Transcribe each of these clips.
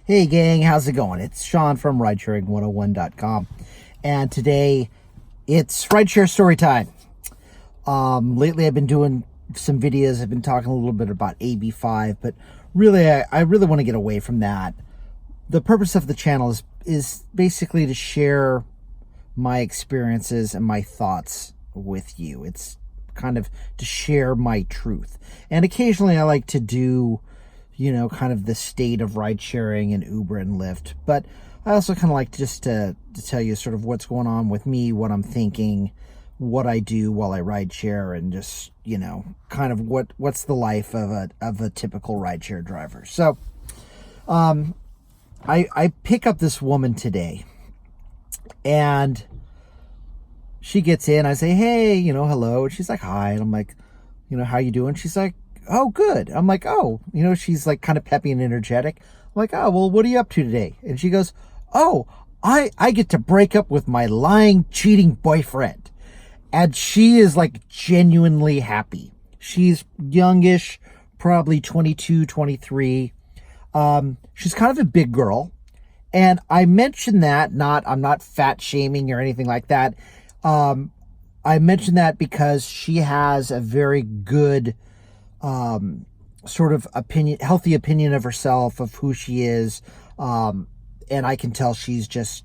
Hey gang, how's it going? It's Sean from Ridesharing101.com, and today it's Rideshare story time. Lately I've been doing some videos. I've been talking a little bit about AB5, but really I really want to get away from that. The purpose of the channel is basically to share my experiences and my thoughts with you. It's kind of to share my truth, and occasionally I like to do kind of the state of ride sharing and Uber and Lyft. But I also kind of like just to tell you sort of what's going on with me, what I'm thinking, what I do while I ride share, and just, kind of what's the life of a typical ride share driver. So, I pick up this woman today, and she gets in. I say, hey, hello. And she's like, hi. And I'm like, how you doing? She's like, oh, good. I'm like, oh, she's like kind of peppy and energetic. I'm like, oh, well, what are you up to today? And she goes, oh, I get to break up with my lying, cheating boyfriend. And she is like genuinely happy. She's youngish, probably 22, 23. She's kind of a big girl. And I mentioned that, I'm not fat shaming or anything like that. I mentioned that because she has a very good sort of healthy opinion of herself, of who she is. And I can tell she's just,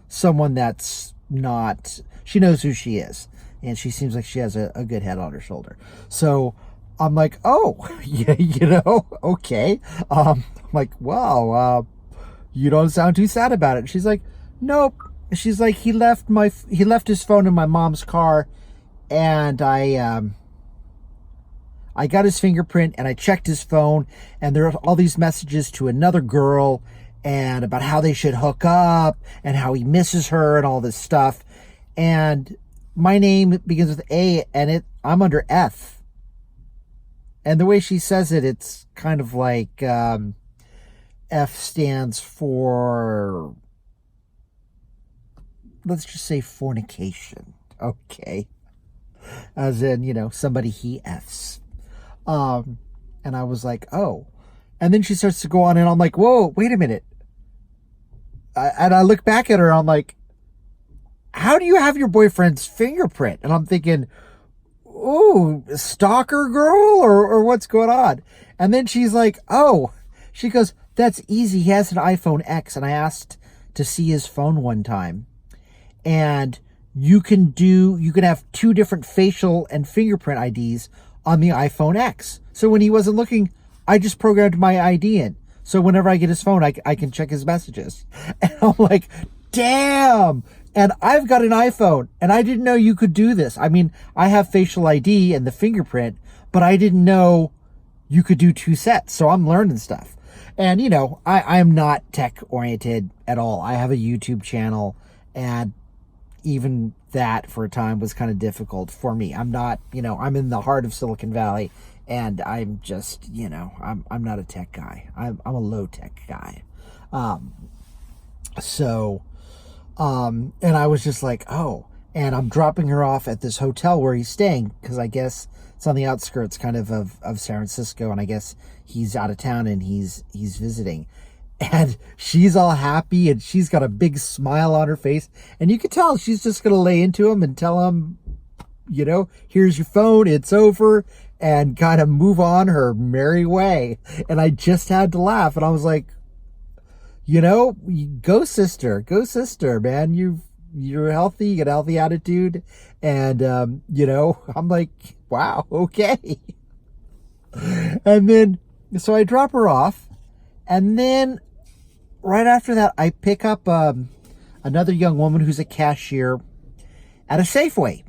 someone that's not, she knows who she is, and she seems like she has a good head on her shoulder. So I'm like, oh, yeah, okay. I'm like, wow, you don't sound too sad about it. She's like, nope. She's like, he left his phone in my mom's car, and I got his fingerprint, and I checked his phone, and there are all these messages to another girl and about how they should hook up and how he misses her and all this stuff. And my name begins with A, and I'm under F. And the way she says it, it's kind of like F stands for, let's just say, fornication. Okay. As in, somebody he F's. And I was like, oh. And then she starts to go on, and I'm like, whoa, wait a minute. And I look back at her, and I'm like, how do you have your boyfriend's fingerprint? And I'm thinking, ooh, stalker girl, or what's going on? And then she's like, oh. She goes, that's easy. He has an iPhone X. And I asked to see his phone one time. And you can have two different facial and fingerprint IDs on the iPhone X. So when he wasn't looking, I just programmed my ID in. So whenever I get his phone, I can check his messages. And I'm like, damn. And I've got an iPhone, and I didn't know you could do this. I mean, I have facial ID and the fingerprint, but I didn't know you could do two sets. So I'm learning stuff. And, I am not tech oriented at all. I have a YouTube channel, and even that for a time was kind of difficult for me. I'm not, I'm in the heart of Silicon Valley, and I'm just, I'm not a tech guy. I'm a low tech guy. And I was just like, oh, and I'm dropping her off at this hotel where he's staying, because I guess it's on the outskirts kind of San Francisco, and I guess he's out of town and he's visiting. And she's all happy, and she's got a big smile on her face, and you can tell she's just going to lay into him and tell him, here's your phone, it's over, and kind of move on her merry way. And I just had to laugh, and I was like, go sister, man. You're healthy, you got a healthy attitude. And, I'm like, wow, okay. And then, so I drop her off, and then right after that, I pick up another young woman who's a cashier at a Safeway.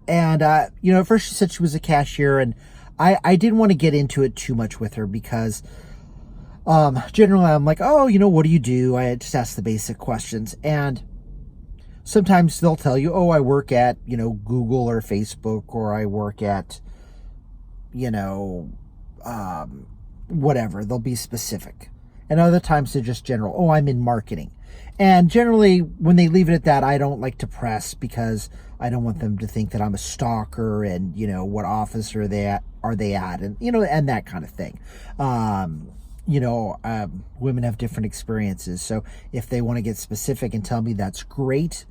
And, at first she said she was a cashier, and I didn't want to get into it too much with her because generally I'm like, oh, what do you do? I just ask the basic questions. And sometimes they'll tell you, oh, I work at, Google or Facebook, or I work at, whatever. They'll be specific. And other times they're just general. Oh, I'm in marketing. And generally, when they leave it at that, I don't like to press because I don't want them to think that I'm a stalker and, what office are they at, and, and that kind of thing. Women have different experiences. So if they want to get specific and tell me, that's great.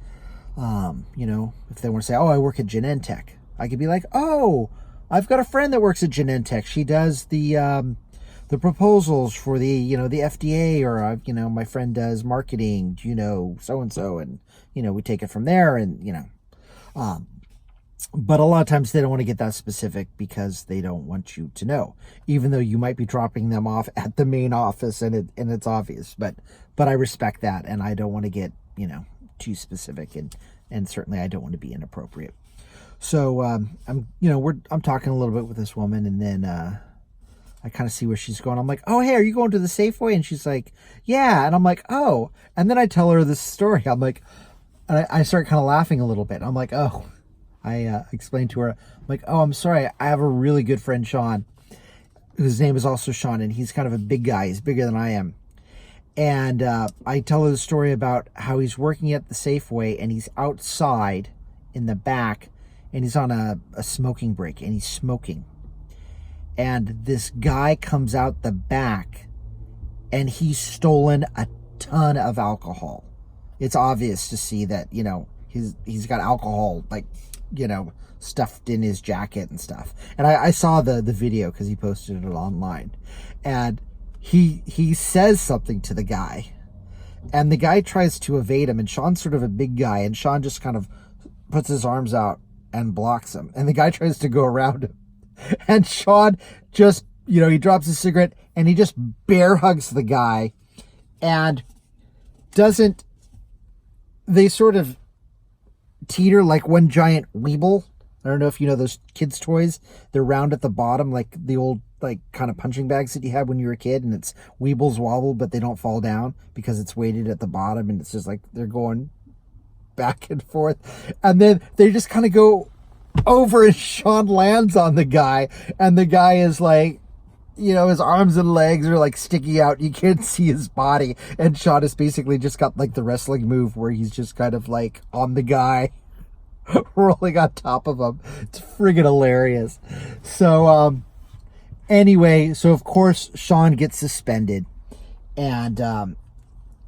If they want to say, oh, I work at Genentech, I could be like, oh, I've got a friend that works at Genentech. She does the proposals for the FDA, or my friend does marketing, so-and-so, and we take it from there. And but a lot of times they don't want to get that specific because they don't want you to know, even though you might be dropping them off at the main office and it's obvious. But I respect that, and I don't want to get too specific, and certainly I don't want to be inappropriate. So I'm talking a little bit with this woman, and then I kind of see where she's going. I'm like, oh, hey, are you going to the Safeway? And she's like, yeah. And I'm like, oh. And then I tell her this story. I'm like, I start kind of laughing a little bit. I'm like, oh. I explained to her, I'm like, oh, I'm sorry. I have a really good friend, Sean, whose name is also Sean, and he's kind of a big guy. He's bigger than I am. And I tell her the story about how he's working at the Safeway, and he's outside in the back, and he's on a smoking break, and he's smoking. And this guy comes out the back, and he's stolen a ton of alcohol. It's obvious to see that, he's got alcohol, stuffed in his jacket and stuff. And I saw the video because he posted it online. And he says something to the guy, and the guy tries to evade him, and Sean's sort of a big guy, and Sean just kind of puts his arms out and blocks him, and the guy tries to go around him, and Sean just he drops his cigarette and he just bear hugs the guy, and they sort of teeter like one giant Weeble. I don't know if you know those kids' toys. They're round at the bottom, like the old kind of punching bags that you had when you were a kid, and it's Weebles wobble, but they don't fall down because it's weighted at the bottom, and it's just like they're going back and forth. And then they just kind of go over, and Sean lands on the guy, and the guy is like, his arms and legs are like sticking out. You can't see his body. And Sean has basically just got like the wrestling move where he's just kind of like on the guy, rolling on top of him. It's friggin' hilarious. So, anyway, so of course Sean gets suspended, and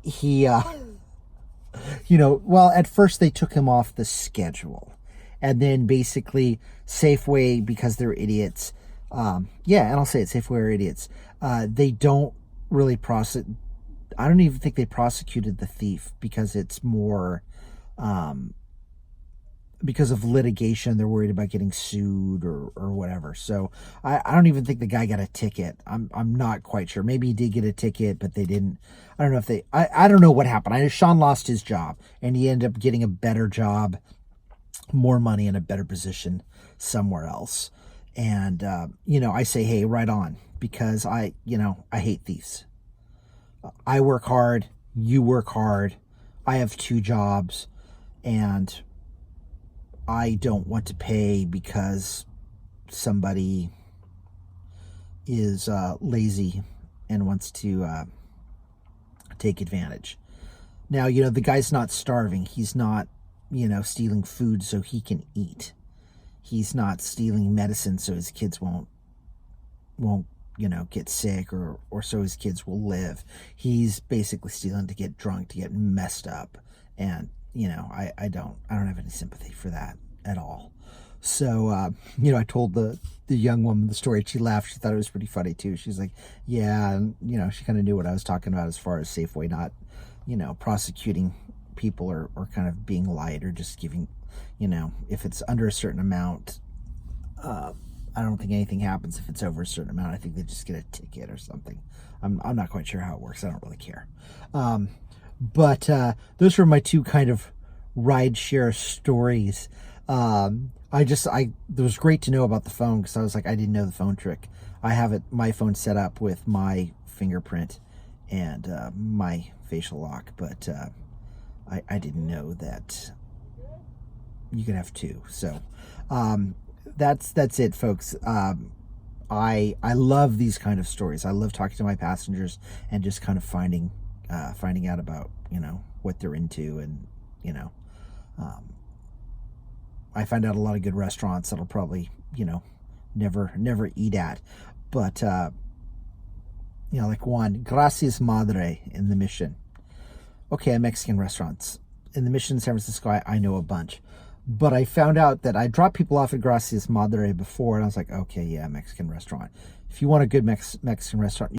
he, well, at first they took him off the schedule, and then basically Safeway, because they're idiots, and I'll say it, Safeway are idiots. They don't really prosecute. I don't even think they prosecuted the thief because it's more, because of litigation. They're worried about getting sued or whatever. So I don't even think the guy got a ticket. I'm not quite sure. Maybe he did get a ticket, but they didn't. I don't know if I don't know what happened. I know Sean lost his job, and he ended up getting a better job, more money, and a better position somewhere else. And, I say, hey, right on, because I hate thieves. I work hard. You work hard. I have 2 jobs, and I don't want to pay because somebody is lazy and wants to take advantage. Now, the guy's not starving. He's not, stealing food so he can eat. He's not stealing medicine so his kids won't get sick, or so his kids will live. He's basically stealing to get drunk, to get messed up. And, I don't have any sympathy for that at all. So, I told the young woman the story. She laughed. She thought it was pretty funny too. She's like, yeah. And, she kind of knew what I was talking about as far as Safeway not, prosecuting people or kind of being light, or just giving, if it's under a certain amount, I don't think anything happens. If it's over a certain amount, I think they just get a ticket or something. I'm not quite sure how it works. I don't really care. But those were my 2 kind of rideshare stories. It was great to know about the phone, because I was like, I didn't know the phone trick. I have my phone set up with my fingerprint and my facial lock, but I didn't know that you could have 2. So that's it, folks. I love these kind of stories. I love talking to my passengers and just kind of finding finding out about, what they're into, and, um, I find out a lot of good restaurants that I'll probably, never eat at. But, like one, Gracias Madre in the Mission. Okay, Mexican restaurants. In the Mission, San Francisco, I know a bunch. But I found out that I dropped people off at Gracias Madre before, and I was like, okay, yeah, Mexican restaurant. If you want a good Mexican restaurant,